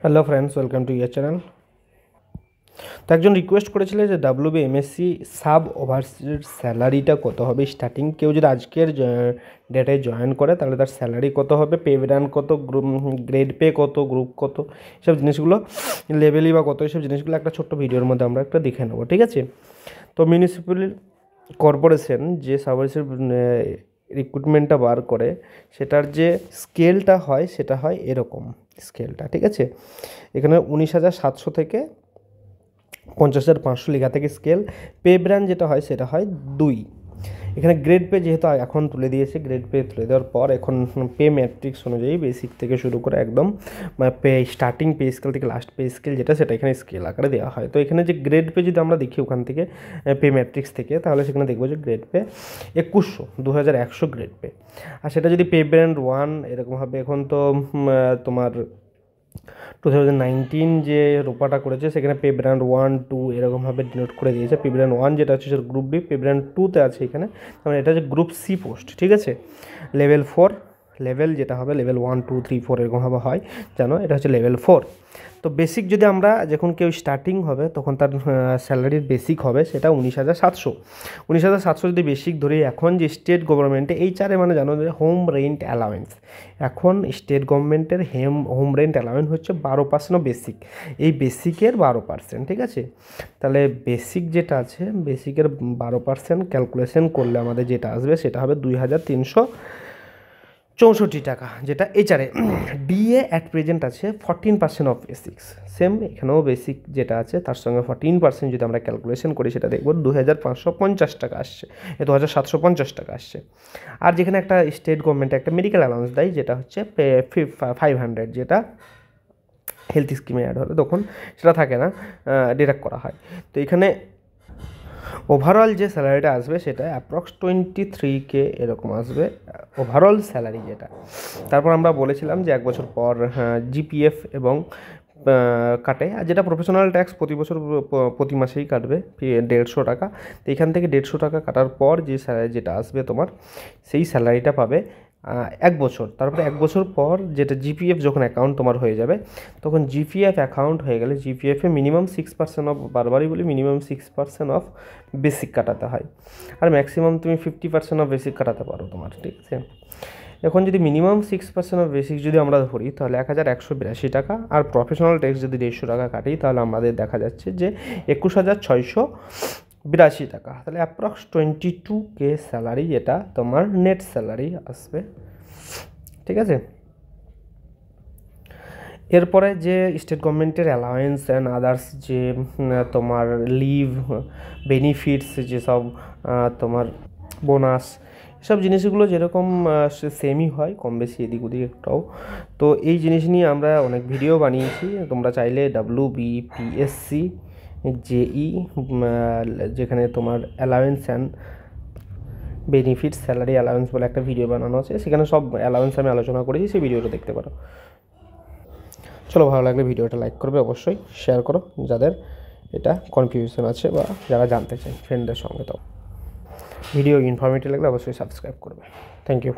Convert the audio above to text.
Hello friends, welcome to year channel. তো একজন request করেছিল যে WBMSC সাব ওভারসির স্যালারিটা কত হবে স্টার্টিং। কেউ যদি আজকের ডেটায় জয়েন করে তাহলে তার স্যালারি কত হবে, পে ব্যান্ড কত, গ্রেড পে কত, গ্রুপ কত, এসব জিনিসগুলো, লেভেলই বা কত, এসব জিনিসগুলো একটা ছোট্ট ভিডিওর মধ্যে আমরা একটা দেখে নেবো, ঠিক আছে? তো মিউনিসিপ্যাল কর্পোরেশন যে সাব ওভারসির রিক্রুটমেন্টটা বার করে সেটার যে স্কেলটা হয় সেটা হয় এরকম স্কেলটা, ঠিক আছে? এখানে 19,700 থেকে 50,500 লেখা থেকে স্কেল। পে ব্র্যান্ড যেটা হয় সেটা হয় 2। এখানে গ্রেড পে যেহেতু এখন তুলে দিয়েছে, গ্রেড পে তুলে দেওয়ার পর এখন পে ম্যাট্রিক্স অনুযায়ী বেসিক থেকে শুরু করে একদম পে স্টার্টিং পে স্কেল থেকে লাস্ট পে স্কেল যেটা সেটা এখানে স্কেল আকারে দেওয়া হয়। তো এখানে যে গ্রেড পে যদি আমরা দেখি ওখান থেকে পে ম্যাট্রিক্স থেকে, তাহলে সেখানে দেখবো যে গ্রেড পে 2100 গ্রেড পে। আর সেটা যদি পে ব্র্যান্ড 1 এরকম হবে। এখন তো তোমার 2019 যে রোপাটা করেছে সেখানে পে ব্র্যান্ড 1, 2 এরকমভাবে ডিনোট করে দিয়েছে। পে ব্র্যান্ড 1 যেটা হচ্ছে সেটা গ্রুপ বি, পে ব্র্যান্ড 2তে আছে এখানে, মানে এটা হচ্ছে গ্রুপ সি পোস্ট, ঠিক আছে? লেভেল 4 লেভেল যেটা হবে, লেভেল 1, 2, 3, 4 এরকমভাবে হয়, জানো এটা হচ্ছে লেভেল 4। তো বেসিক যদি আমরা যখন কেউ স্টার্টিং হবে তখন তার স্যালারির বেসিক হবে সেটা 19,700। 19,700 যদি বেসিক ধরি, এখন যে স্টেট গভর্নমেন্টে এই চারে মানে জানো যে হোম রেন্ট অ্যালাউয়েন্স, এখন স্টেট গভর্নমেন্টের হোম রেন্ট অ্যালাউয়েন্স হচ্ছে 12% বেসিক, এই বেসিকের 12%, ঠিক আছে? তাহলে বেসিক যেটা আছে, বেসিকের 12% ক্যালকুলেশন করলে আমাদের যেটা আসবে সেটা হবে 2,364 টাকা, যেটা এইচারে। ডিএ অ্যাট প্রেজেন্ট আছে 14% অফ বেসিক্স, সেম এখানেও বেসিক যেটা আছে তার সঙ্গে 14% যদি আমরা ক্যালকুলেশন করি সেটা দেখব 2,550 টাকা আসছে, 2,750 টাকা আসছে। আর যেখানে একটা স্টেট গভর্নমেন্ট একটা মেডিকেল অ্যালাউন্স দেয় যেটা হচ্ছে 500, যেটা হেলথ স্কিমে অ্যাড হলে তখন সেটা থাকে না, ডিডাক্ট করা হয়। তো এখানে ওভারঅল যে স্যালারিটা আসবে সেটা অ্যাপ্রক্স 23K এরকম আসবে ওভারঅল স্যালারি যেটা। তারপর আমরা বলেছিলাম যে 1 বছর পর জিপিএফ এবং কাটে, আর যেটা প্রফেশনাল ট্যাক্স প্রতি বছর প্রতি মাসেই কাটবে 150 টাকা। তো এখান থেকে 150 টাকা কাটার পর যে স্যালারি যেটা আসবে তোমার, সেই স্যালারিটা পাবে 1 বছর। তারপরে 1 বছর পর যেটা জিপিএফ যখন অ্যাকাউন্ট তোমার হয়ে যাবে, তখন জিপিএফ অ্যাকাউন্ট হয়ে গেলে জিপিএফে মিনিমাম 6% অফ, বারবারই বলি মিনিমাম 6% অফ বেসিক কাটাতে হয়, আর ম্যাক্সিমাম তুমি 50% অফ বেসিক কাটাতে পারো তোমার, ঠিক আছে? এখন যদি মিনিমাম 6% অফ বেসিক যদি আমরা ধরি তাহলে 1,182 টাকা, আর প্রফেশনাল ট্যাক্স যদি 150 টাকা কাটি তাহলে আমাদের দেখা যাচ্ছে যে 21,682 টাকা। তাহলে অ্যাপ্রক্স 22K স্যালারি যেটা তোমার নেট স্যালারি আসবে, ঠিক আছে? এরপরে যে স্টেট গভর্নমেন্টের অ্যালাওয়েন্স অ্যান্ড আদার্স যে তোমার লিভ বেনিফিটস, যেসব তোমার বোনাস, এসব জিনিসগুলো যেরকম সেমই হয়, কম বেশি এদিক ওদিক একটাও। তো এই জিনিস নিয়ে আমরা অনেক ভিডিও বানিয়েছি, তোমরা চাইলে WBPSC JE যেখানে তোমার allowance and benefits salary allowance বলে একটা ভিডিও বানানো আছে, সেখানে সব অ্যালাওয়েন্স আমি আলোচনা করেছি, সেই ভিডিওটা দেখতে পারো। চলো, ভালো লাগলে ভিডিওটা লাইক করবে, অবশ্যই শেয়ার করো যাদের এটা কনফিউশন আছে বা যারা জানতে চায় ফ্রেন্ডদের সঙ্গে। তো ভিডিও ইনফরমেটিভ লাগলে অবশ্যই সাবস্ক্রাইব করবে। Thank you.